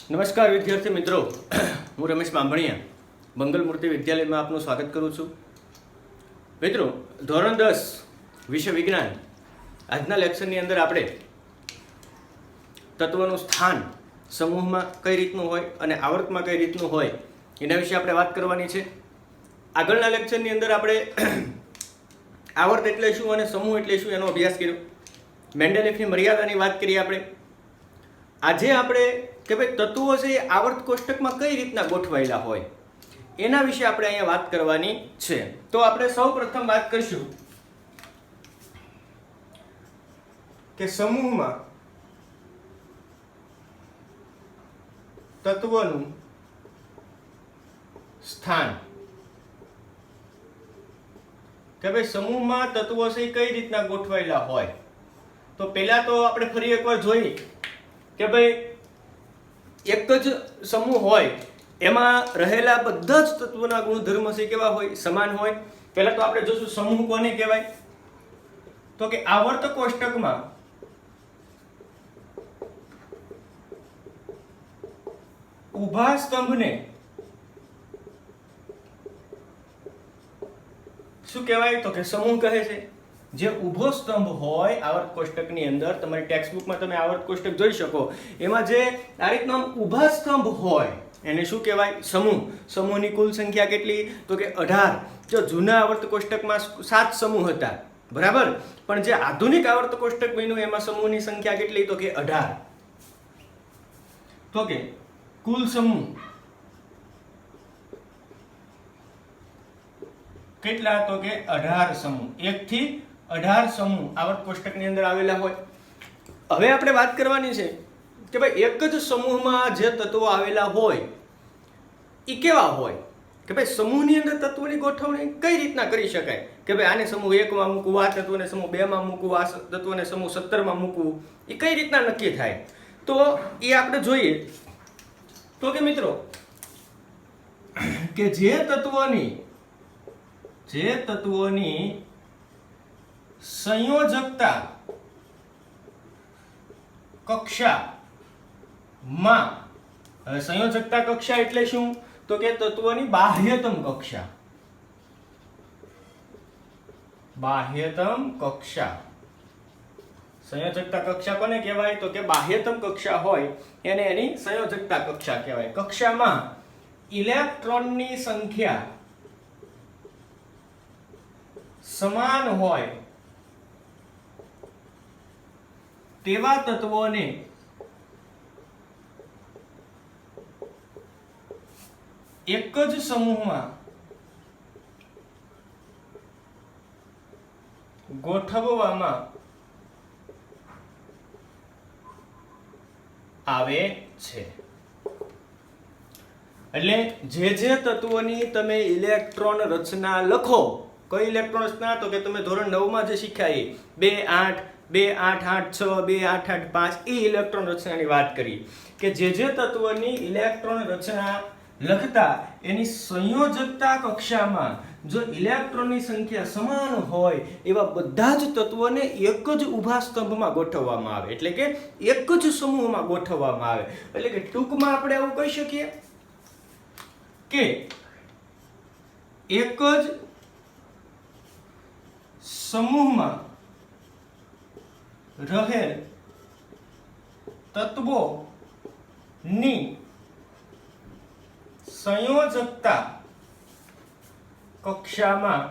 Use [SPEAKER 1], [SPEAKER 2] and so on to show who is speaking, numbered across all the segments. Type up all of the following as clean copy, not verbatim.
[SPEAKER 1] નમસ્કાર વિદ્યાર્થી મિત્રો, હું રમેશ બાંભણિયા બંગલ મૂર્તિ વિદ્યાલયમાં આપનું સ્વાગત કરું છું. મિત્રો, ધોરણ 10 વિષય વિજ્ઞાન આજના લેક્ચરની અંદર આપણે તત્વનું સ્થાન સમૂહમાં કઈ રીતનું હોય અને આવર્તમાં કઈ રીતનું હોય એના વિશે આપણે વાત કરવાની છે. આગળના લેક્ચરની અંદર આપણે આવર્ત એટલે શું અને સમૂહ એટલે શું એનો અભ્યાસ કર્યો. મેન્ડેલિફની મર્યાદાની વાત કરી આપણે. આજે આપણે કે ભાઈ તત્વો છે એ આવર્ત કોષ્ટકમાં કઈ રીતના ગોઠવાયેલા હોય એના વિશે આપણે અહીંયા વાત કરવાની છે. તો આપણે સૌ પ્રથમ વાત કરીશું કે સમૂહમાં તત્વોનું સ્થાન. કે ભાઈ સમૂહમાં તત્વો છે કઈ રીતના ગોઠવાયેલા હોય. તો પહેલા તો આપણે ફરી એકવાર જોઈએ કે ભાઈ એક જ સમૂહ હોય એમાં રહેલા બધા જ તત્વોના ગુણધર્મ છે કેવા હોય? સમાન હોય. પહેલા તો આપણે જોશું સમૂહ કોને કહેવાય. તો કે આવર્ત કોષ્ટકમાં ઊભા સ્તંભને શું કહેવાય? તો કે સમૂહ કહે છે. જે ઊભો સ્તંભ હોય આવર્ત કોષ્ટકની અંદર, તમારી ટેક્સ્ટબુકમાં તમે આવર્ત કોષ્ટક જોઈ શકો, એમાં જે આ રીતનો ઊભા સ્તંભ હોય એને શું કહેવાય? સમૂહ. સમૂહની કુલ સંખ્યા કેટલી? તો કે 18. જો જૂના આવર્ત કોષ્ટકમાં 7 સમૂહ હતા, બરાબર, પણ જે આધુનિક આવર્ત કોષ્ટક બન્યું એમાં સમૂહની સંખ્યા કેટલી? તો કે 18. તો કે કુલ સમૂહ કેટલા? તો કે 18 સમૂહ. 1 થી 18 સમૂહ આવર્ત કોષ્ટકની અંદર આવેલા હોય. હવે આપણે વાત કરવાની છે કે ભાઈ એક જ સમૂહમાં જે તત્વો આવેલા હોય એ કેવા હોય. કે ભાઈ સમૂહની અંદર તત્વોની ગોઠવણી કઈ રીતના કરી શકાય. કે ભાઈ આને સમૂહ 1 માં મૂકવું, આ તત્વને સમૂહ 2 માં મૂકવું, આ તત્વને સમૂહ 17 માં મૂકવું, એ કઈ રીતના નક્કી થાય? તો એ આપણે જોઈએ. તો કે મિત્રો, કે જે તત્વોની સંયોજકતા કક્ષામાં, સંયોજકતા કક્ષા એટલે શું? તો કે તત્વોની બાહ્યતમ કક્ષા. બાહ્યતમ કક્ષા. સંયોજકતા કક્ષા કોને કહેવાય? તો કે બાહ્યતમ કક્ષા હોય એને એની સંયોજકતા કક્ષા કહેવાય. કક્ષામાં ઇલેક્ટ્રોનની સંખ્યા સમાન હોય તેવા તત્વોને એક જ સમૂહમાં ગોઠવવામાં આવે છે. એટલે જે તત્વોની તમે ઇલેક્ટ્રોન રચના લખો. કઈ ઇલેક્ટ્રોન રચના? તો કે તમે ધોરણ 9 માં જે શીખ્યા 2 8 2 8 8 6 2 8 8 5 એ ઇલેક્ટ્રોન રચનાની વાત કરી. કે જે તત્વની ઇલેક્ટ્રોન રચના લખતા એની સંયોજકતા કક્ષામાં જો ઇલેક્ટ્રોનની સંખ્યા સમાન હોય એવા બધા જ તત્વોને એક જ ઊભા સ્તંભમાં ગોઠવવામાં આવે. એટલે કે એક જ સમૂહમાં ગોઠવવામાં આવે. એટલે કે ટૂંકમાં આપણે એવું કહી શકીએ કે એક જ સમૂહમાં રહેલ તત્વોની સંયોજકતા કક્ષામાં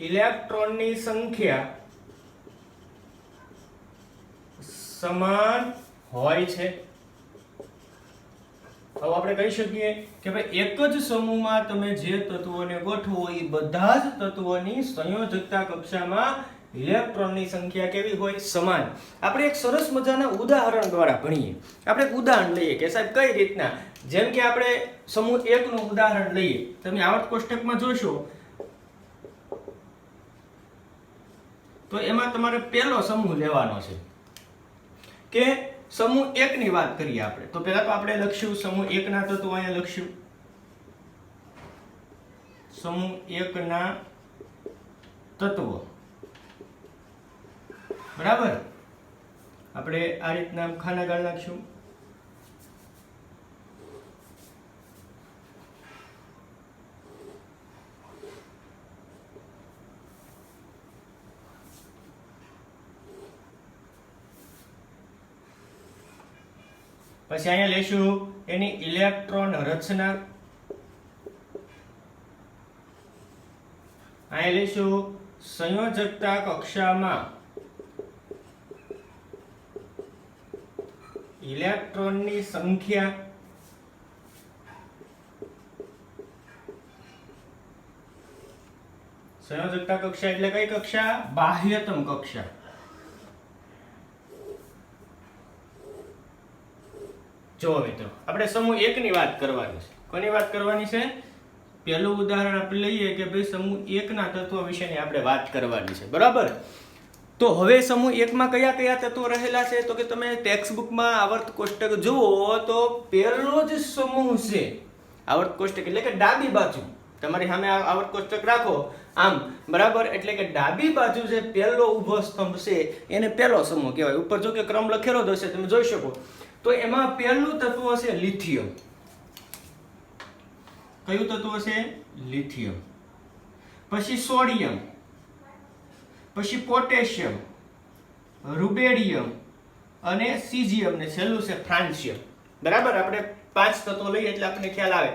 [SPEAKER 1] ઇલેક્ટ્રોનની સંખ્યા સમાન હોય છે. હવે આપણે કહી શકીએ કે ભાઈ એક જ સમૂહમાં તમે જે તત્વોને ગોઠવો એ બધા જ તત્વોની સંયોજકતા કક્ષામાં ઇલેક્ટ્રોનની સંખ્યા કેવી હોય? સમાન. આપણે એક સરસ મજાના ઉદાહરણ દ્વારા ભણીએ. આપણે એક ઉદાહરણ લઈએ કે સાહેબ કઈ રીતના, જેમ કે આપણે સમૂહ 1 નું ઉદાહરણ લઈએ. તમે આવર્ત કોષ્ટકમાં જોશો તો એમાં તમારે પહેલો સમૂહ લેવાનો છે કે સમૂહ 1 ની વાત કરીએ આપણે. તો પહેલા તો આપણે લખશું સમૂહ 1 ના તત્વો. અહીંયા લખશું સમૂહ 1 ના તત્વો. બરાબર, આપણે આ રીતના ખાના ગાળ નાખશું. પછી અહીંયા લેશું એની ઇલેક્ટ્રોન રચના, અહીંયા લેશું સંયોજકતા કક્ષામાં ઇલેક્ટ્રોનની સંખ્યા, સંયોજકતા કક્ષા એટલે કઈ કક્ષા? બાહ્યતમ કક્ષા. જો મિત્રો આપણે સમૂહ 1 ની વાત કરવાની છે. કોની વાત કરવાની છે? પહેલું ઉદાહરણ આપણે લઈએ કે ભાઈ સમૂહ 1 ના તત્વો વિશેની આપણે વાત કરવાની છે, બરાબર? તો હવે સમૂહ 1 માં કયા કયા તત્વો રહેલા છે? તો કે તમે ટેક્સ્ટ બુકમાં આવર્ત કોષ્ટક જુઓ તો પહેલો જ સમૂહ છે આવર્ત કોષ્ટક એટલે કે ડાબી બાજુ. તમારી સામે આવર્ત કોષ્ટક રાખો આમ, બરાબર? એટલે કે ડાબી બાજુ જે પહેલો ઊભો સ્તંભ છે એને પહેલો સમૂહ કહેવાય. ઉપર જો કે ક્રમ લખેલો જ હશે, તમે જોઈ શકો. તો એમાં પહેલું તત્વ છે લિથિયમ. કયું તત્વ છે? લિથિયમ. પછી સોડિયમ, પછી પોટેશિયમ, રૂબેડિયમ અને સીઝિયમ ને છેલ્લું છે ફ્રાન્સિયમ. બરાબર? આપણે 5 તત્વો લઈએ એટલે આપણને ખ્યાલ આવે.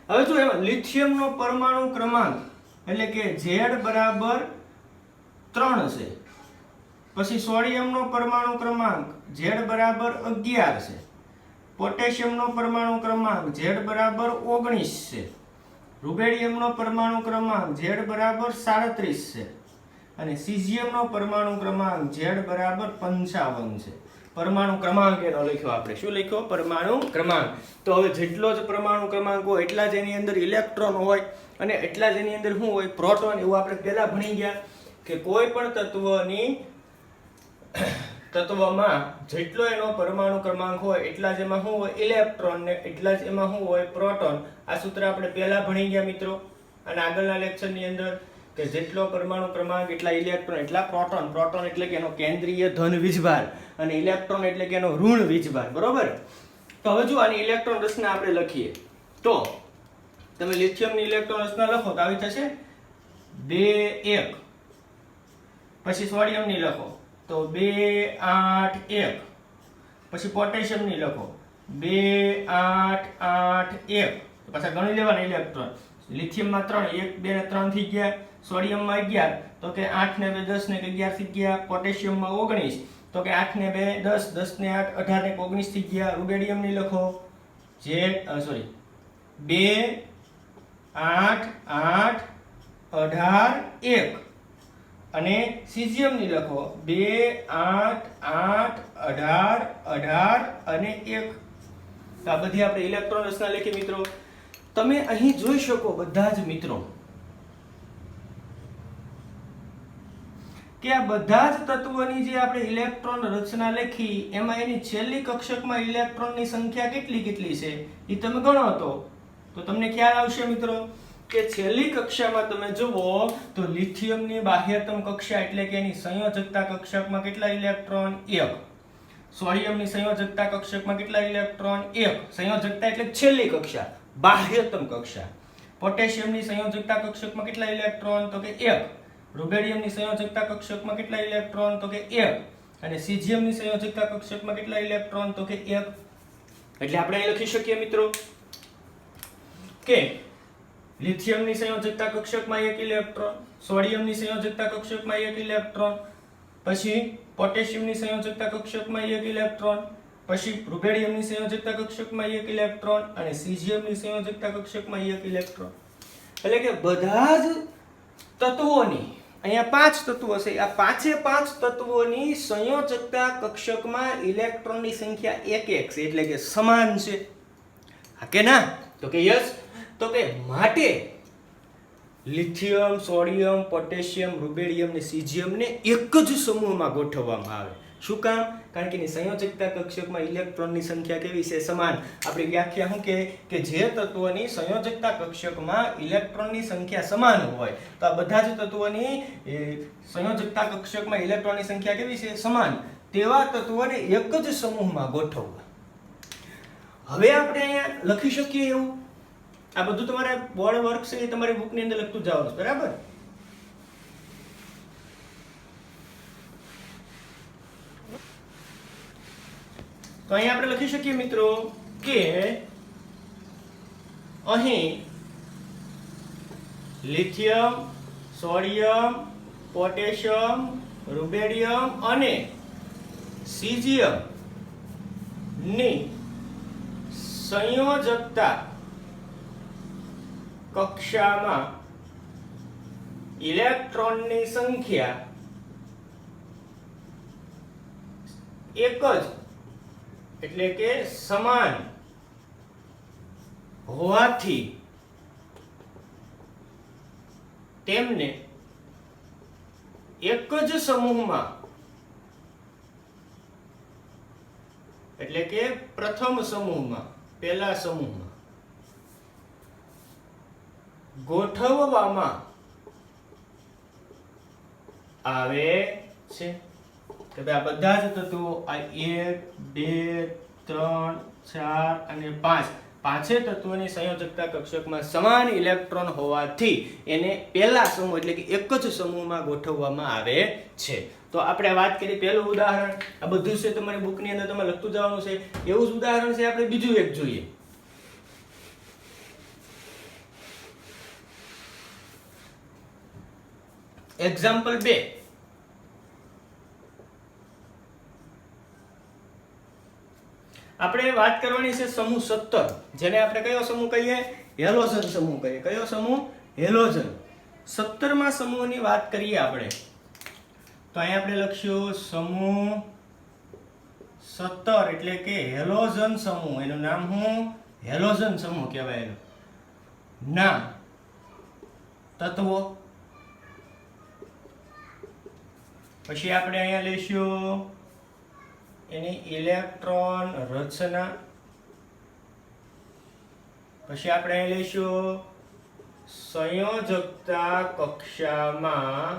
[SPEAKER 1] હવે જો એમાં લિથિયમ નો પરમાણુ ક્રમાંક એટલે કે Z બરાબર 3 છે. પછી સોડિયમ નો પરમાણુ ક્રમાંક Z બરાબર 11 છે. પોટેશિયમ નો પરમાણુ ક્રમાંક Z બરાબર 19 છે. રૂબેડિયમ નો પરમાણુ ક્રમાંક Z બરાબર 37 છે. અને સીઝિયમ નો પરમાણુ ક્રમાંક Z બરાબર 55 છે. પરમાણુ ક્રમાંક એનો લખ્યો આપણે. શું લખ્યો? પરમાણુ ક્રમાંક. તો હવે જેટલો જ પરમાણુ ક્રમાંક હોય એટલા જ એની અંદર ઇલેક્ટ્રોન હોય અને એટલા જ એની અંદર શું હોય? પ્રોટોન. એવું આપણે પહેલા ભણી ગયા કે કોઈ પણ તત્વમાં જેટલો એનો પરમાણુ ક્રમાંક હોય એટલા જ એમાં શું હોય? ઇલેક્ટ્રોન ને એટલા જ એમાં શું હોય? પ્રોટોન. આ સૂત્ર આપણે પહેલા ભણી ગયા મિત્રો. અને આગળના લેક્ચરની અંદર કે જેટલો પરમાણુ ક્રમાંક એટલા ઇલેક્ટ્રોન એટલા પ્રોટોન. પ્રોટોન એટલે કે એનો કેન્દ્રીય ધન વીજભાર અને ઇલેક્ટ્રોન એટલે કે એનો ઋણ વીજભાર. બરોબર? તો હવે જો આની ઇલેક્ટ્રોન રચના આપણે લખીએ તો તમે લિથિયમની ઇલેક્ટ્રોન રચના લખો તો આવી થશે 2 1. પછી સોડિયમની લખો તો 2 8 1. પછી પોટેશિયમની લખો 2 8 8 1. પાછા ગણી લેવાના ઇલેક્ટ્રોન. લિથિયમમાં 3 1 2 ને 3 થઈ ગયા. સોડિયમમાં 11 તો કે 8 ને 2 10 ને 11 થઈ ગયા. પોટેશિયમમાં 19 તો કે 8 ને 2 10 10 ને 8 18 ને 19 થઈ ગયા. રૂબેડિયમની લખો 2 8 8 18 1. અને સીઝિયમની લખો 2 8 8 18 18 અને 1. તો આ બધી આપણે ઇલેક્ટ્રોન રચના લખી મિત્રો. તમે અહીં જોઈ શકો બધા જ મિત્રો કે આ બધા જ તત્વોની જે આપણે ઇલેક્ટ્રોન રચના લખી એમાં એની છેલ્લી કક્ષકમાં ઇલેક્ટ્રોનની સંખ્યા કેટલી છે એ તમે ગણો તો તમને ખ્યાલ આવશે મિત્રો કે છેલ્લી કક્ષામાં તમે જુઓ તો લિથિયમની બાહ્યતમ કક્ષા એટલે કે એની સંયોજકતા કક્ષકમાં કેટલા ઇલેક્ટ્રોન? 1. સોડિયમની સંયોજકતા કક્ષકમાં કેટલા ઇલેક્ટ્રોન? 1. સંયોજકતા એટલે છેલ્લી કક્ષા, બાહ્યતમ કક્ષા. પોટેશિયમની સંયોજકતા કક્ષકમાં કેટલા ઇલેક્ટ્રોન? તો કે 1. રૂબેડિયમની સંયોજકતા કક્ષકમાં કેટલા ઇલેક્ટ્રોન? તો કે 1. અને સીઝિયમની સંયોજકતા કક્ષકમાં કેટલા ઇલેક્ટ્રોન? તો કે 1. એટલે આપણે અહીં લખી શકીએ મિત્રો કે લિથિયમની સંયોજકતા કક્ષકમાં 1 ઇલેક્ટ્રોન, સોડિયમની સંયોજકતા કક્ષકમાં 1 ઇલેક્ટ્રોન, પછી પોટેશિયમની સંયોજકતા કક્ષકમાં 1 ઇલેક્ટ્રોન, પછી રૂબેડિયમની સંયોજકતા કક્ષકમાં 1 ઇલેક્ટ્રોન અને સીઝિયમની સંયોજકતા કક્ષકમાં 1 ઇલેક્ટ્રોન. એટલે કે બધા જ તત્વોની અહીંયા 5 તત્વો છે. આ 5 તત્વોની સંયોજકતા કક્ષકમાં ઇલેક્ટ્રોનની સંખ્યા 1 1 છે એટલે કે સમાન છે. હા કે ના? તો કે યસ. તો કે માટે લિથિયમ, સોડિયમ, પોટેશિયમ, રૂબેડિયમ ને સીઝિયમ ને એક જ સમૂહમાં ગોઠવવામાં આવે. શું કામ? કારણ કે એની સંયોજકતા કક્ષકમાં ઇલેક્ટ્રોનની સંખ્યા કેવી છે? સમાન. આપણી વ્યાખ્યા શું કે જે તત્વોની સંયોજકતા કક્ષકમાં ઇલેક્ટ્રોનની સંખ્યા સમાન હોય તો આ બધા જ તત્વોની સંયોજકતા કક્ષકમાં ઇલેક્ટ્રોનની સંખ્યા કેવી છે? સમાન. તેવા તત્વોને એક જ સમૂહમાં ગોઠવવા. હવે આપણે અહીંયા લખી શકીએ એવું. આ બધું તમારે બોર્ડ વર્ક છે એ તમારી બુકની અંદર લખતું જવાનું, બરાબર? તો અહીં આપણે લખી શકીએ મિત્રો કે અહીં લિથિયમ, સોડિયમ, પોટેશિયમ, રૂબેડિયમ અને સીઝિયમ ની સંયોજકતા કક્ષામાં ઇલેક્ટ્રોનની સંખ્યા એક જ એટલે કે સમાન હોવાથી તેમને એક જ સમૂહમાં એટલે કે પ્રથમ સમૂહમાં પહેલા સમૂહમાં ગોઠવવામાં આવે છે કે ભાઈ આ બધા જ તત્વો આ 1 2 3 4 અને 5 પાંચે તત્વોની સંયોજકતા કક્ષકમાં સમાન ઇલેક્ટ્રોન હોવાથી એને પહેલા સમૂહ એટલે કે એક જ સમૂહમાં ગોઠવવામાં આવે છે. તો આપણે વાત કરી પહેલું ઉદાહરણ, આ બધું છે તમારી બુકની અંદર તમારે લખતું જવાનું છે. એવું જ ઉદાહરણ છે આપણે બીજું એક જોઈએ. એક્ઝામ્પલ 2. આપણે વાત કરવાની છે સમૂહ 17, જેને આપણે કયો સમૂહ કહીએ? હેલોજન સમૂહ કહીએ. કયો સમૂહ? હેલોજન. 17મા સમૂહની વાત કરીએ આપણે. તો અહીં આપણે લખશું સમૂહ 17 એટલે કે હેલોજન સમૂહ. એનું નામ શું? હેલોજન સમૂહ કહેવાય. એનું નામ તત્વો. પછી આપણે અહીંયા લઈશું એની ઇલેક્ટ્રોન રચના. પછી આપણે અહીં લઈશું સંયોજકતા કક્ષામાં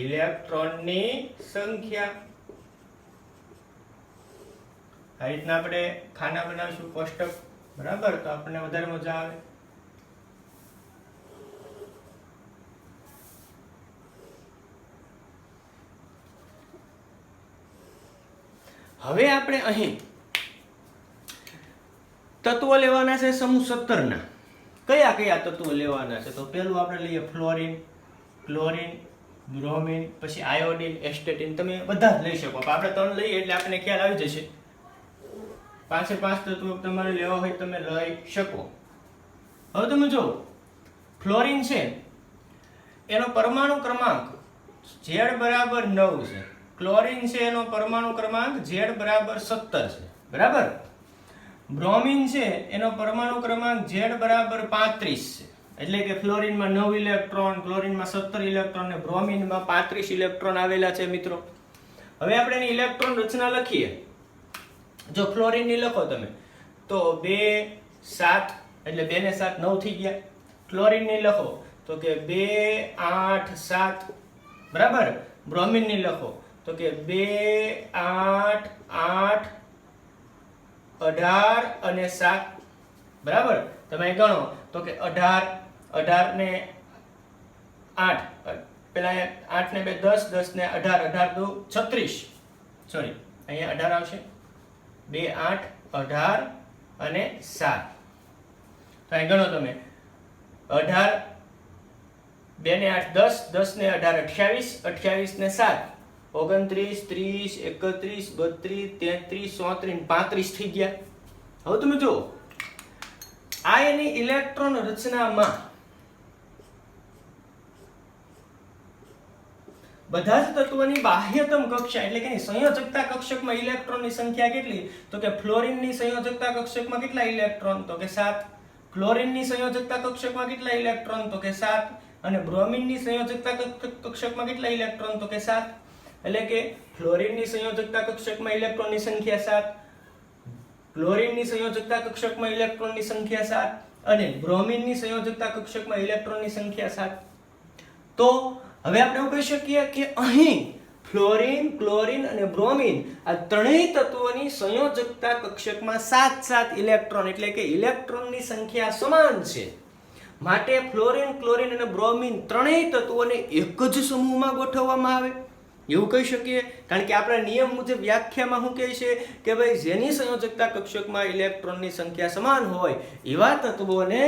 [SPEAKER 1] ઇલેક્ટ્રોનની સંખ્યા. આ રીતના આપણે ખાના બનાવીશું કોષ્ટક, બરાબર? તો આપણને વધારે મજા આવે. હવે આપણે અહીં તત્વો લેવાના છે સમૂહ 17 ના. કયા કયા તત્વો લેવાના છે? તો પહેલું આપણે લઈએ ફ્લોરિન, ક્લોરિન, બ્રોમિન, પછી આયોડિન, એસ્ટેટિન. તમે બધા જ લઈ શકો. આપણે 3 લઈએ એટલે આપણને ખ્યાલ આવી જશે. 5 તત્વો તમારે લેવા હોય તમે લઈ શકો. હવે તમે જો ફ્લોરિન છે એનો પરમાણુ ક્રમાંક Z બરાબર 9 છે. ક્લોરિન છે એનો પરમાણુ ક્રમાંક Z બરાબર 17 છે, બરાબર? બ્રોમિન છે એનો પરમાણુ ક્રમાંક Z બરાબર 35 છે. એટલે કે ફ્લોરિનમાં 9 ઇલેક્ટ્રોન, ક્લોરિનમાં 17 ઇલેક્ટ્રોન અને બ્રોમિનમાં 35 ઇલેક્ટ્રોન આવેલા છે મિત્રો. હવે આપણે એની ઇલેક્ટ્રોન રચના લખીએ. જો ફ્લોરિનની લખો તમે તો 2 7 એટલે 2 ને 7 9 થઈ ગયા. ક્લોરિનની લખો તો કે 2 8 7, બરાબર? બ્રોમિનની લખો તો કે 2 8 8 18 અને 7, બરાબર? તમે ગણો તો કે 18 ને 8, પેલા 8 ને 2 10, 10 ને 18, 18 દુ 36, સોરી અહીંયા 18 આવશે. 2 8 18 અને 7. તો અહીં ગણો તમે 18 2 ને 8 10, 10 ને 18 28, 28 ને 7 29 30 31 32 33 34 35 થઈ ગયા. હવે તમે જો આ એની ઇલેક્ટ્રોન રચનામાં બધા જ તત્વોની બાહ્યતમ કક્ષા એટલે કે સંયોજકતા કક્ષકમાં ઇલેક્ટ્રોનની સંખ્યા કેટલી? તો કે ફ્લોરિનની સંયોજકતા કક્ષકમાં કેટલા ઇલેક્ટ્રોન? તો કે 7. ક્લોરિનની સંયોજકતા કક્ષકમાં કેટલા ઇલેક્ટ્રોન? તો કે 7. અને બ્રોમિનની સંયોજકતા કક્ષકમાં કેટલા ઇલેક્ટ્રોન? તો કે 7. એટલે કે ફ્લોરિનની સંયોજકતા કક્ષકમાં ઇલેક્ટ્રોનની સંખ્યા 7, ક્લોરિનની સંયોજકતા કક્ષકમાં ઇલેક્ટ્રોનની સંખ્યા 7 અને બ્રોમિનની સંયોજકતા કક્ષકમાં ઇલેક્ટ્રોનની સંખ્યા 7. તો હવે આપણે એવું કહી શકીએ કે અહીં ફ્લોરિન, ક્લોરિન અને બ્રોમિન આ ત્રણેય તત્વોની સંયોજકતા કક્ષકમાં 7 ઇલેક્ટ્રોન એટલે કે ઇલેક્ટ્રોનની સંખ્યા સમાન છે. માટે ફ્લોરિન, ક્લોરિન અને બ્રોમિન ત્રણેય તત્વોને એક જ સમૂહમાં ગોઠવવામાં આવે. એવું કહી શકીએ, કારણ કે આપણા નિયમ મુજબ વ્યાખ્યામાં શું કહે છે કે ભાઈ જેની સંયોજકતા કક્ષકમાં ઇલેક્ટ્રોનની સંખ્યા સમાન હોય એવા તત્વોને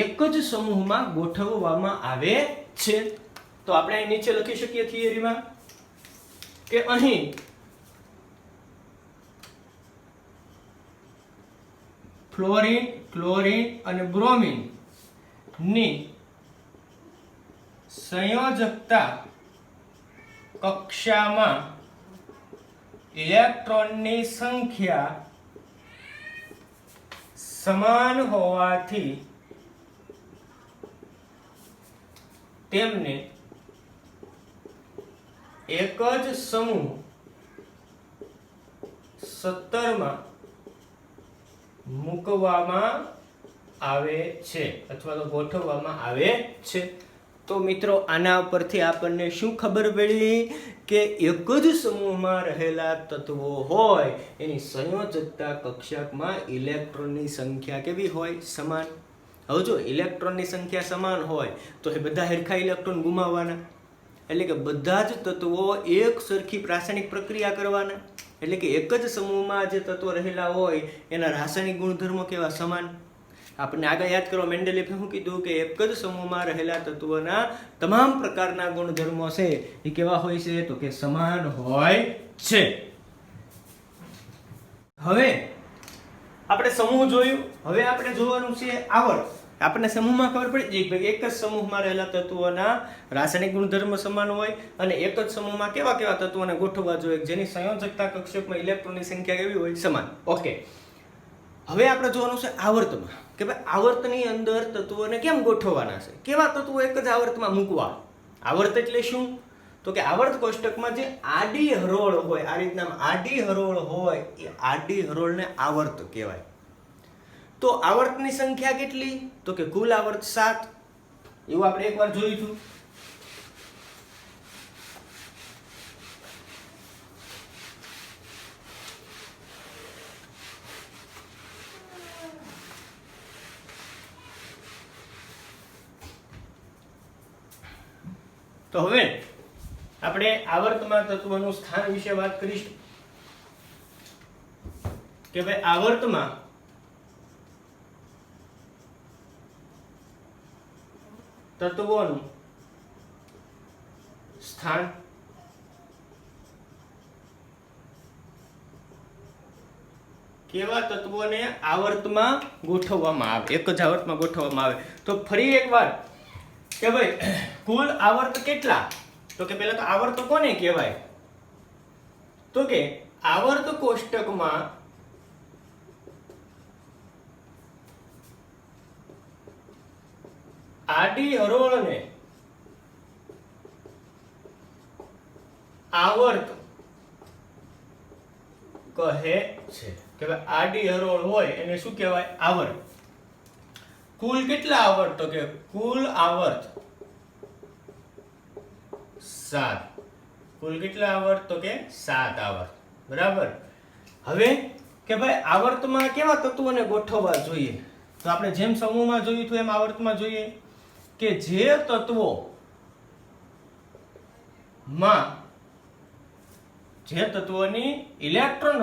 [SPEAKER 1] એક જ સમૂહમાં ગોઠવવામાં આવે છે. તો આપણે અહીં નીચે લખી શકીએ થિયરીમાં કે અહીં ફ્લોરિન, ક્લોરિન અને બ્રોમિન ની સંયોજકતા કક્ષામાં ઇલેક્ટ્રોનની સંખ્યા સમાન હોવાથી તેમને એક જ સમૂહ 17 માં મૂકવામાં આવે છે અથવા તો ગોઠવવામાં આવે છે. તો મિત્રો આના પરથી આપણને શું ખબર પડી કે એક જ સમૂહમાં રહેલા તત્વો હોય એની સંયોજકતા કક્ષકમાં ઇલેક્ટ્રોનની સંખ્યા કેવી હોય? સમાન. હવે જો ઇલેક્ટ્રોનની સંખ્યા સમાન હોય તો એ બધા સરખા ઇલેક્ટ્રોન ગુમાવવાના, એટલે કે બધા જ તત્વો એક સરખી રાસાયણિક પ્રક્રિયા કરવાના, એટલે કે એક જ સમૂહમાં જે તત્વો રહેલા હોય એના રાસાયણિક ગુણધર્મો કેવા? સમાન. આપણને આગળ યાદ કરો, મેન્ડેલિફે શું કીધું કે એક જ સમૂહમાં રહેલા તત્વોના તમામ પ્રકારના ગુણધર્મો છે એ કેવા હોય છે? તો કે સમાન હોય છે. હવે આપણે સમૂહ જોયું, હવે આપણે જોવાનું છે આવર્ત. આપણને સમૂહમાં ખબર પડી કે એક જ સમૂહમાં રહેલા તત્વોના રાસાયણિક ગુણધર્મ સમાન હોય અને એક જ સમૂહમાં કેવા કેવા તત્વોને ગોઠવવા જોઈએ જેની સંયોજકતા કક્ષકમાં ઇલેક્ટ્રોનની સંખ્યા કેવી હોય? સમાન. ઓકે, હવે આપણે જોવાનું છે આવર્તમાં કે ભાઈ આવર્તની અંદર તત્વોને કેમ ગોઠવવાના છે, કેવા તત્વો એક જ આવર્તમાં મૂકવા. આવર્ત એટલે શું? તો કે આવર્ત કોષ્ટકમાં જે આડી હરોળ હોય, આ રીતના આડી હરોળ હોય એ આડી હરોળને આવર્ત કહેવાય. તો આવર્તની સંખ્યા કેટલી? તો કે કુલ આવર્ત 7. એવું આપણે એકવાર જોયું હતું. તો હવે આપણે આવર્તમાં તત્વોનું સ્થાન વિશે વાત કરીશું કે ભાઈ આવર્તમાં તત્વોનું સ્થાન કેવા તત્વોને આવર્તમાં ગોઠવવામાં આવે, એક જ આવર્તમાં ગોઠવવામાં આવે. તો ફરી એકવાર કે ભાઈ કુલ આવર્ત કેટલા? તો કે પહેલા તો આવર્ત કોને કહેવાય? તો કે આવર્ત કોષ્ટકમાં આડી હરોળને આવર્ત કહે છે કે ભાઈ આડી હરોળ હોય એને શું કહેવાય? આવર્ત. કુલ કેટલા આવર્ત? તો કે કુલ આવર્ત 7. કુલ કેટલા આવર્ત? તો કે 7 આવર્ત. બરાબર. હવે કે ભાઈ આવર્તમાં કેવા તત્વોને ગોઠવવા જોઈએ? તો આપણે જેમ સમૂહમાં જોયું હતું એમ આવર્તમાં જોઈએ કે જે તત્વો માં જે તત્વોની ઇલેક્ટ્રોન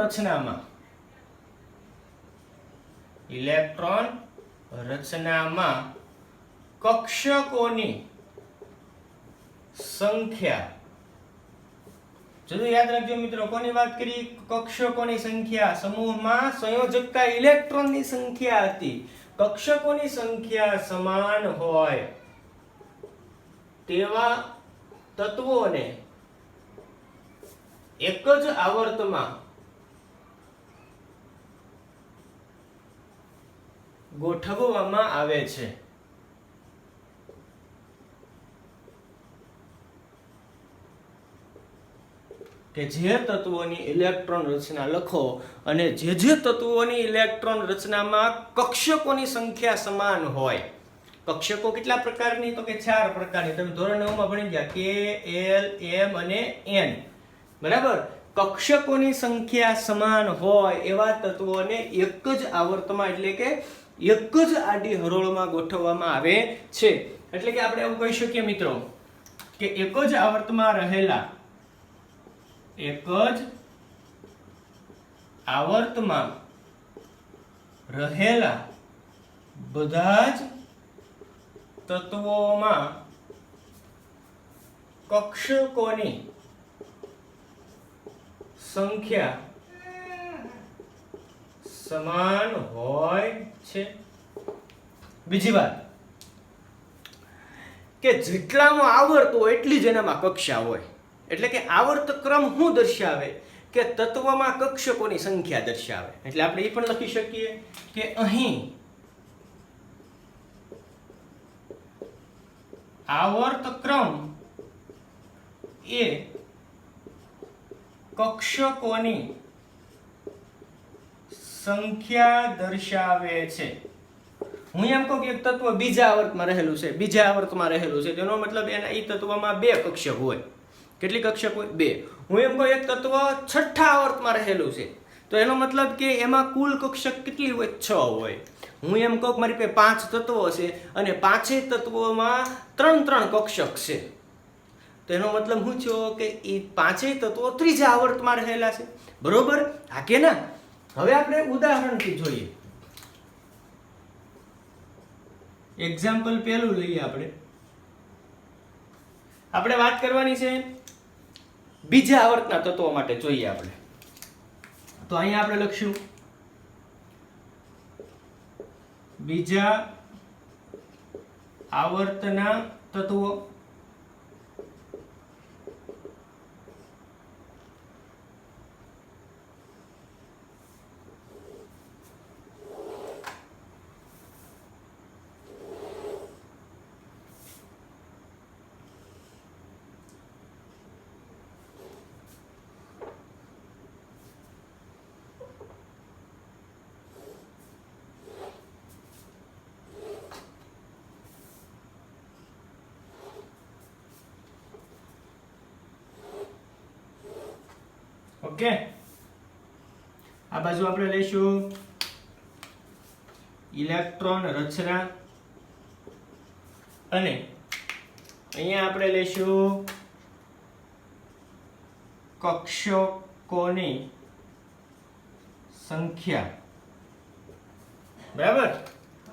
[SPEAKER 1] રચનામાં કક્ષકોની સંખ્યા, જલ્દી યાદ રાખજો મિત્રો, કોની વાત કરી? કક્ષકોની સંખ્યા. સમૂહમાં સંયોજકતા ઇલેક્ટ્રોનની સંખ્યા હતી, કક્ષકોની સંખ્યા સમાન હોય તેવા તત્વોને એક જ આવર્તમાં ગોઠવવામાં આવે છે. કે જે તત્વોની ઇલેક્ટ્રોન રચના લખો અને જે તત્વોની ઇલેક્ટ્રોન રચનામાં કક્ષકોની સંખ્યા સમાન હોય. કક્ષકો કેટલા પ્રકારની? તો કે 4 પ્રકારની. તમે ધોરણ 9 માં ભણી ગયા, કે, એલ, એમ અને એન. બરાબર. કક્ષકોની સંખ્યા સમાન હોય એવા તત્વોને એક જ આવર્તમાં એટલે કે એક જ આડી હરોળમાં ગોઠવવામાં આવે છે. એટલે કે આપણે એવું કહી શકીએ મિત્રો કે એક જ આવર્તમાં રહેલા એક જ આવર્તમાં રહેલા બધા જ તત્વોમાં કક્ષકોની સંખ્યા સમાન હોય છે. બીજી વાત કે જેટલામાં આવર્ત હોય એટલી જ એનામાં કક્ષા હોય. એટલે કે આવર્ત ક્રમ શું દર્શાવે કે તત્વમાં કક્ષકોની સંખ્યા દર્શાવે. એટલે આપણે એ પણ લખી શકીએ કે અહીં આવર્ત ક્રમ એ કક્ષકોની સંખ્યા દર્શાવે છે. હું એમ કહું કે એક તત્વ બીજા આવર્તમાં રહેલું છે, બીજા આવર્તમાં રહેલું છે, તેનો મતલબ એના એ તત્વમાં બે કક્ષક હોય. કેટલી કક્ષક હોય? બે. હું એમ કહું એક તત્વ છઠ્ઠા આવર્તમાં રહેલું છે, તો એનો મતલબ કે એમાં કુલ કક્ષક કેટલી હોય? 6 હોય. હું એમ કહું કે મારી પાસે 5 તત્વો છે અને 5 તત્વોમાં 3 કક્ષક છે, તો એનો મતલબ શું થયો કે એ 5 તત્વો ત્રીજા આવર્તમાં રહેલા છે. બરોબર? હા કે ના? હવે આપણે ઉદાહરણથી જોઈએ. એક્ઝામ્પલ પહેલું લઈએ. આપણે વાત કરવાની છે બીજા આવર્તના તત્વો માટે. જોઈએ આપણે તો અહીંયા આપણે લખશું બીજા આવર્તના તત્વો. ઓકે, આ બાજુ આપણે લઈશું ઇલેક્ટ્રોન રચના અને અહીંયા આપણે લઈશું કક્ષકોની સંખ્યા. બરાબર?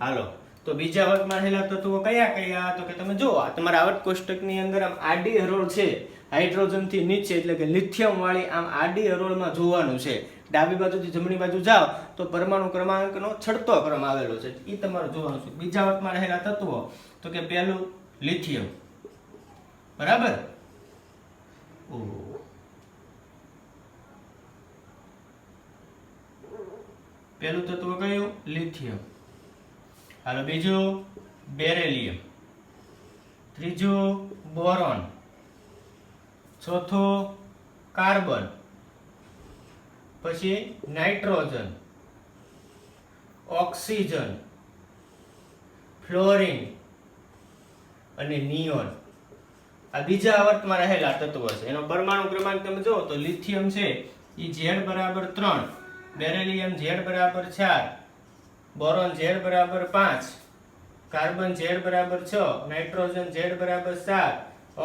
[SPEAKER 1] હાલો, તો બીજા આવર્તમાં રહેલા તત્વો કયા કયા? તો કે તમે જો આ તમારા આવર્ત કોષ્ટકની અંદર આમ આડી હરોળ છે, હાઇડ્રોજન થી નીચે, એટલે કે લિથિયમ વાળી આમ આડી હરોળમાં જોવાનું છે. ડાબી બાજુથી જમણી બાજુ જાઓ તો પરમાણુ ક્રમાંકનો છડતો ક્રમ આવેલો છે, એ તમારે જોવાનું છે. બીજા આવર્તમાં રહેલા તત્વો તો કે પહેલું લિથિયમ. બરાબર? પહેલું તત્વ કયું? લિથિયમ. હાલો, બીજું બેરિલિયમ, ત્રીજું બોરોન, ચોથું કાર્બન, પછી નાઇટ્રોજન, ઓક્સિજન, ફ્લોરિન અને નિયોન. આ બીજા આવર્તમાં રહેલા તત્વો છે. એનો પરમાણુ ક્રમાંક તમે જો તો લિથિયમ છે એ Z બરાબર 3, બેરિલિયમ Z બરાબર 4, બોરોન Z બરાબર 5, કાર્બન Z બરાબર 6, નાઇટ્રોજન Z બરાબર 7,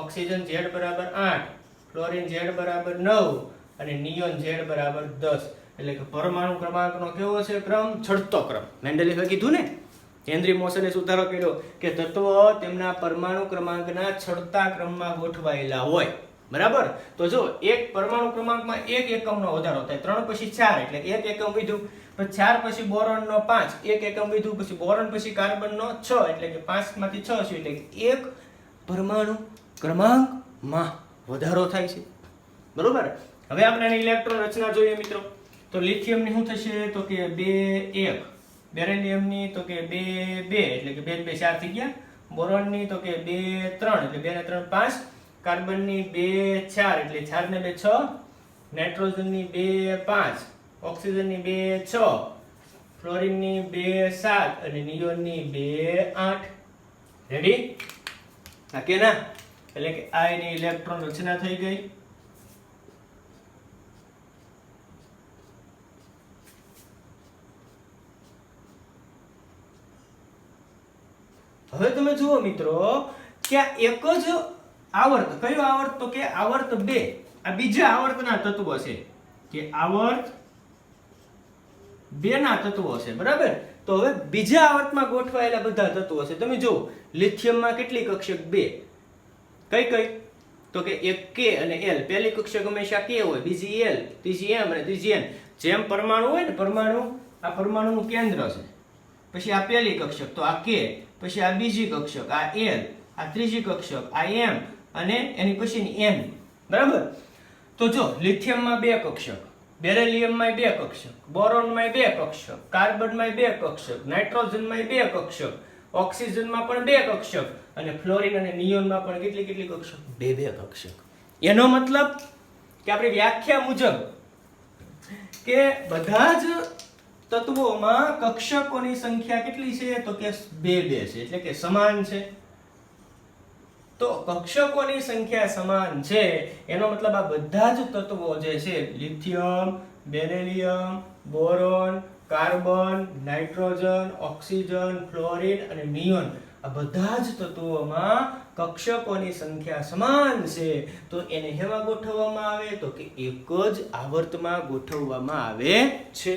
[SPEAKER 1] ઓક્સિજન Z બરાબર 8, ફ્લોરિન Z બરાબર 9 અને નિયોન Z બરાબર 10. એટલે કે પરમાણુ ક્રમાંકનો કેવો છે ક્રમ? છડતો ક્રમ. મેન્ડેલિફે કીધું ને, હેનરી મોસને સુધારો કર્યો કે તત્વો તેમના પરમાણુ ક્રમાંકના છડતા ક્રમમાં ગોઠવાયેલા હોય. બરાબર? તો જો એક પરમાણુ ક્રમાંકમાં 1 એકમનો વધારો થાય, 3 પછી 4 એટલે 1 એકમ વધ્યું, પછી 4 પછી બોરોનનો 5 1 એકમ વધ્યું, પછી બોરોન પછી કાર્બનનો 6 એટલે કે 5 માંથી 6 છે, એટલે કે એક પરમાણુ ક્રમાંકમાં વધારો થાય છે. બરોબર? હવે આપણે આની ઇલેક્ટ્રોન રચના જોઈએ મિત્રો. તો લિથિયમની શું થશે? તો કે 2 1, બેરિલિયમની તો કે 2 2 એટલે કે 2 2 4 થઈ ગયા, બોરોનની તો કે 2 3 એટલે 2 ને 3 5, કાર્બનની 2 4 એટલે 4 ને 2 6, નાઇટ્રોજનની 2 5, ઓક્સિજનની 2 6, ફ્લોરિનની 2 7 અને નિયોનની 2 8. રેડી? હા કે ના? એટલે કે આ એની ઇલેક્ટ્રોન રચના થઈ ગઈ. હવે તમે જુઓ મિત્રો કે આ એક જ આવર્ત, કયો આવર્ત? તો કે આવર્ત 2. આ બીજા આવર્તના તત્વો છે કે આવર્ત 2 ના તત્વો છે, બરાબર. તો હવે બીજા આવર્તમાં ગોઠવાયેલા બધા તત્વો છે. તમે જો લિથિયમમાં કેટલી કક્ષક? 2. કઈ કઈ? તો કે એક K અને L. પહેલી કક્ષક હંમેશા K હોય, બીજી L, ત્રીજી M અને ત્રીજી N. જેમ પરમાણુ હોય ને, પરમાણુ, આ પરમાણુનું કેન્દ્ર છે. પછી આ પહેલી કક્ષક, તો આ K, પછી આ બીજી કક્ષક, આ L, આ ત્રીજી કક્ષક, આ M અને એની પછીની N, બરાબર. તો જો લિથિયમમાં 2 કક્ષક, બેરિલિયમમાં 2 કક્ષક, બોરોનમાં 2 કક્ષક, કાર્બનમાં 2 કક્ષક, નાઇટ્રોજનમાં 2 કક્ષક, ઓક્સિજનમાં પણ 2 કક્ષક અને ફ્લોરિન અને નિયોનમાં પણ કેટલી કક્ષક? 2 કક્ષક. એનો મતલબ કે આપણી વ્યાખ્યા મુજબ કે બધા જ તત્વોમાં કક્ષકોની સંખ્યા કેટલી છે? તો કે 2 છે, એટલે કે સમાન છે. તો કક્ષકોની સંખ્યા સમાન છે એનો મતલબ આ બધા જ તત્વો જે છે lithium, beryllium, boron, carbon, nitrogen, oxygen, fluorine અને નિયોન, આ બધા જ તત્વોમાં કક્ષકોની સંખ્યા સમાન છે. તો એને હેમાં ગોઠવવામાં આવે? તો કે એક જ આવર્તમાં ગોઠવવામાં આવે છે.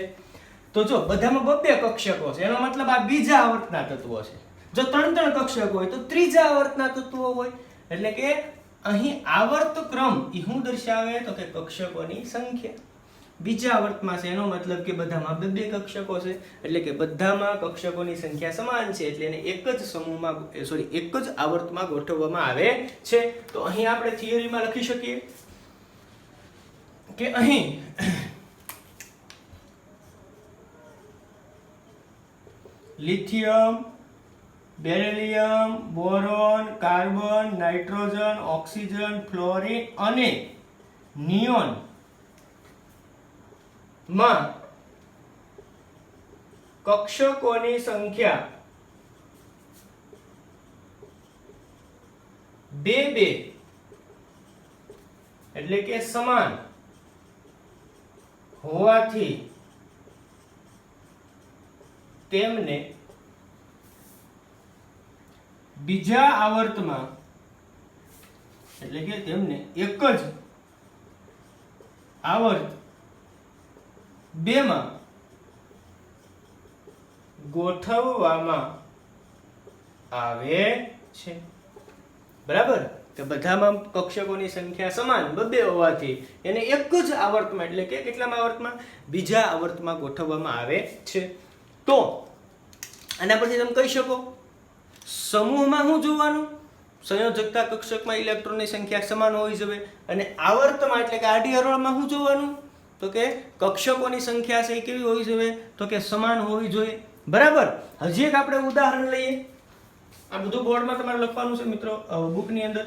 [SPEAKER 1] તો જો બધામાં 2 કક્ષકો છે એનો મતલબ આ બીજા આવર્તના તત્વો છે. જો 3 કક્ષક હોય તો ત્રીજા આવર્તના તત્વો હોય. એટલે કે અહીં આવર્ત ક્રમ એ શું દર્શાવે? તો કે કક્ષકોની સંખ્યા. બીજા આવર્તમાં છે એનો મતલબ કે બધામાં 2 કક્ષકો છે, એટલે કે બધામાં કક્ષકોની સંખ્યા સમાન છે, એટલે એને એક જ સમૂહમાં એક જ આવર્તમાં ગોઠવવામાં આવે છે. તો અહીં આપણે થિયરીમાં લખી શકીએ કે અહીં lithium, beryllium, boron, carbon, nitrogen, oxygen, fluorine અને નિયોન માં કક્ષકોની સંખ્યા 2 એટલે કે સમાન હોવાથી તેમને બીજા આવર્તમાં, એટલે કે તેમને એક જ આવર્ત 2 માં ગોઠવવામાં આવે છે, બરાબર. કે બધામાં કક્ષકોની સંખ્યા સમાન 2 હોવાથી એને એક જ આવર્તમાં, એટલે કે કેટલામાં આવર્તમાં? બીજા આવર્તમાં ગોઠવવામાં આવે છે. તો આના પરથી તમે કહી શકો સમૂહમાં શું જોવાનું? સંયોજકતા કક્ષકમાં ઇલેક્ટ્રોનની સંખ્યા સમાન હોવી જોઈએ. અને આવર્તમાં એટલે કે આડી હરોળમાં શું જોવાનું? તો કે કક્ષકોની સંખ્યા છે એ કેવી હોવી જોઈએ? તો કે સમાન હોવી જોઈએ, બરાબર. હજી એક આપણે ઉદાહરણ લઈએ. આ બધું બોર્ડમાં તમારે લખવાનું છે મિત્રો, બુકની અંદર.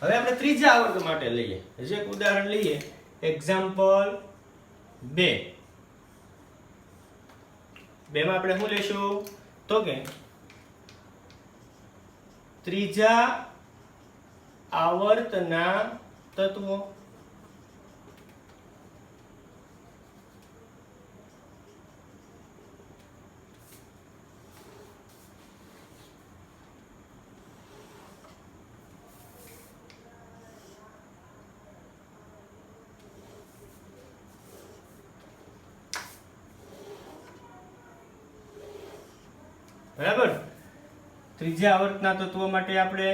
[SPEAKER 1] હવે આપણે ત્રીજા આવર્ત માટે લઈએ. હજી એક ઉદાહરણ લઈએ. એક્ઝામ્પલ 2 માં આપણે શું લેશું? તો કે ત્રીજા આવર્તના તત્વો. બરાબર. ત્રીજા આવર્તના તત્વો માટે આપણે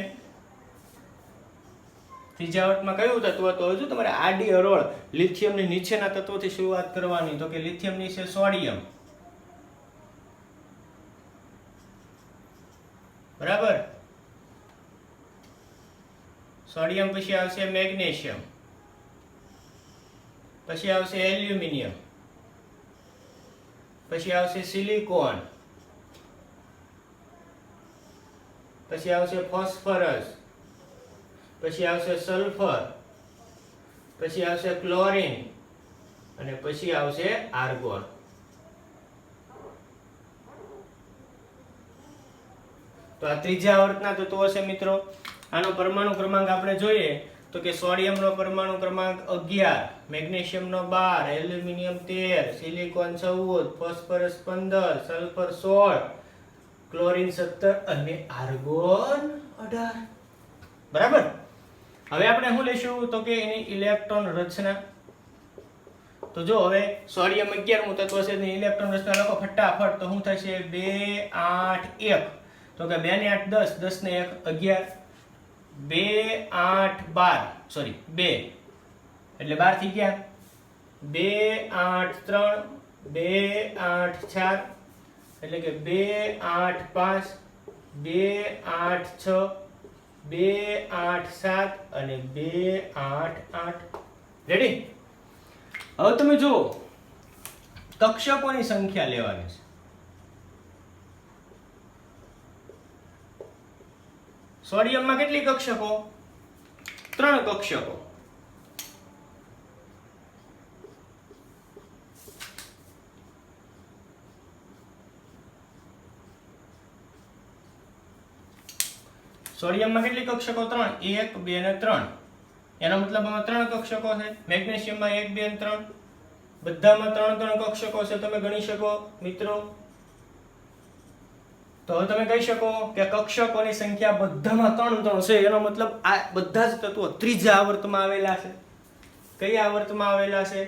[SPEAKER 1] ત્રીજા આવર્તમાં કયું તત્વ? તો હજુ તમારે આડી હરોળ લિથિયમની નીચેના તત્વોથી શરૂઆત કરવાની. તો કે લિથિયમની છે સોડિયમ, બરાબર. સોડિયમ પછી આવશે મેગ્નેશિયમ, પછી આવશે એલ્યુમિનિયમ, પછી આવશે સિલિકોન, પછી આવશે ફોસ્ફરસ, પછી આવશે સલ્ફર, પછી આવશે ક્લોરીન અને પછી આવશે આર્ગોન. તો આ ત્રીજા આવર્તના તત્વો છે મિત્રો. આનો પરમાણુ ક્રમાંક આપણે જોઈએ તો કે સોડિયમનો પરમાણુ ક્રમાંક 11, મેગ્નેશિયમનો 12, aluminium 13, silicon 14, phosphorus 15, sulphur 16, chlorine 17 અને આર્ગોન 18. બરાબર. હવે આપણે શું લેશું તો કે એની ઇલેક્ટ્રોન રચના. તો જો હવે સોડિયમ 11મું તત્વ છે એની ઇલેક્ટ્રોન રચના લખો ફટાફટ. તો શું થશે 2 8 1. તો કે 2 ને 8 10, 10 ને 1 11, 2 8 12, સોરી 2 એટલે 12 થઈ ગયા, 2 8 3, 2 8 4 એટલે કે 2 8 5, 2 8 6, 2 8 7 અને 2 8 8. રેડી? હવે તમે જુઓ કક્ષકોની સંખ્યા લેવાની છે. સોડિયમમાં કેટલી કક્ષકો? 3 કક્ષકો. સોડિયમમાં કેટલી કક્ષકો? 3. 1 2 અને 3. એનો મતલબ આમાં 3 કક્ષકો છે. મેગ્નેશિયમમાં 1 2 અને 3. બધામાં 3 કક્ષકો છે. તમે ગણી શકો મિત્રો. તો હવે તમે કહી શકો કે કક્ષકોની સંખ્યા બધામાં 3 છે. એનો મતલબ આ બધા જ તત્વો ત્રીજા આવર્તમાં આવેલા છે. કયા આવર્તમાં આવેલા છે?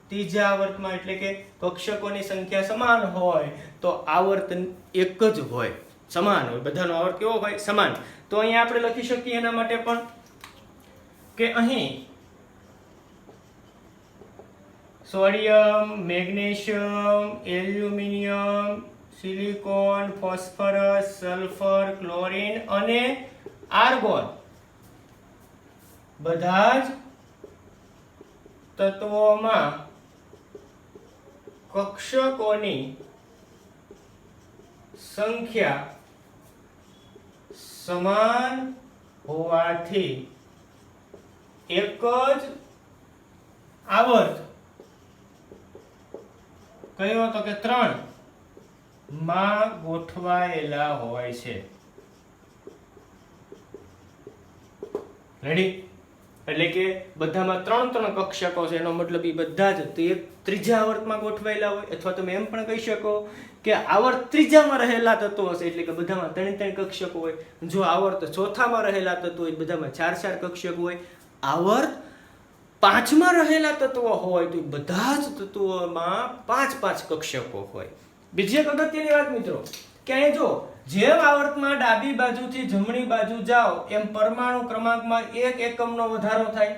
[SPEAKER 1] ત્રીજા આવર્તમાં. એટલે કે કક્ષકોની સંખ્યા સમાન હોય તો આવર્તન એક જ હોય, સમાન હોય. બધાનો આવર્ત કેવો હોય? સમાન. તો અહીંયા આપણે લખી શકીએ એના માટે પણ કે અહીં sodium, magnesium, aluminium, silicon, phosphorus, sulphur, chlorine અને આર્ગોન બધા જ તત્વોમાં કક્ષકોની સંખ્યા સમાન હોવાથી એક જ આવર્ત કયો તો કે 3 માં ગોઠવાયેલા હોય છે. રેડી? એટલે કે બધામાં 3 કક્ષકો છે. એનો મતલબ એ બધા જ તો એક ત્રીજા આવર્તમાં ગોઠવાયેલા હોય, અથવા તમે એમ પણ કહી શકો કે આવર્ત ત્રીજામાં રહેલા તત્વો હશે. એટલે કે બધામાં 3 કક્ષકો હોય. જો આવર્ત ચોથામાં રહેલા તત્વો હોય બધામાં 4 કક્ષકો હોય. આવર્ત 5માં રહેલા તત્વો હોય તો બધા જ તત્વોમાં 5 કક્ષકો હોય. બીજી એક અગત્યની વાત મિત્રો કે અહીં જો જેમ આવર્તમાં ડાબી બાજુથી જમણી બાજુ જાઓ એમ પરમાણુ ક્રમાંકમાં 1 એકમનો વધારો થાય.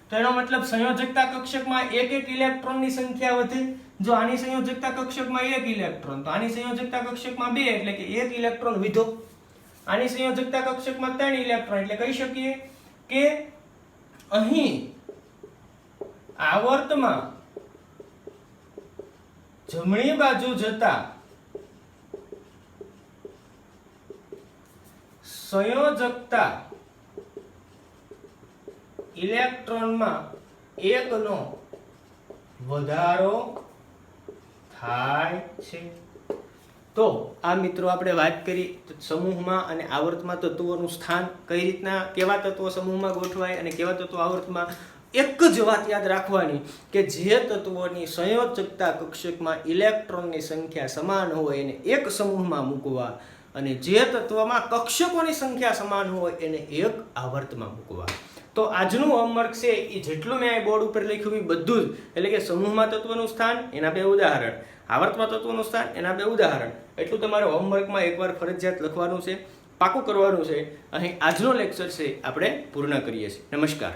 [SPEAKER 1] તો એનો મતલબ સંયોજકતા કક્ષકમાં 1 ઇલેક્ટ્રોનની સંખ્યા વધે. જો આની સંયોજકતા કક્ષકમાં 1 ઇલેક્ટ્રોન તો આની સંયોજકતા કક્ષકમાં 2 એટલે કે 1 ઇલેક્ટ્રોન વધ્યો. આની સંયોજકતા કક્ષકમાં 3 ઇલેક્ટ્રોન એટલે કહી શકીએ કે અહીં આવર્તમાં જમણી બાજુ જતા સંયોજકતા ઇલેક્ટ્રોનમાં 1 નો વધારો થાય છે. તો આ મિત્રો આપણે વાત કરી સમૂહમાં અને આવર્તમાં તત્વોનું સ્થાન, કઈ રીતના કેવા તત્વો સમૂહમાં ગોઠવાય અને કેવા તત્વો આવર્તમાં. એક જ વાત યાદ રાખવાની કે જે તત્વોની સંયોજકતા કક્ષકમાં ઇલેક્ટ્રોનની સંખ્યા સમાન હોય એને એક સમૂહમાં મૂકવા અને જે તત્વમાં કક્ષકોની સંખ્યા સમાન હોય એને એક આવર્તમાં મૂકવા. તો આજનું હોમવર્ક છે એ જેટલું મેં બોર્ડ ઉપર લખ્યું એ બધું જ, એટલે કે સમૂહમાં તત્વનું સ્થાન એના 2 ઉદાહરણ, આવર્તમાં તત્વનું સ્થાન એના 2 ઉદાહરણ, એટલું તમારે હોમવર્કમાં એકવાર ફરજિયાત લખવાનું છે, પાકું કરવાનું છે. અહીં આજનો લેક્ચર છે આપણે પૂર્ણ કરીએ છીએ. નમસ્કાર.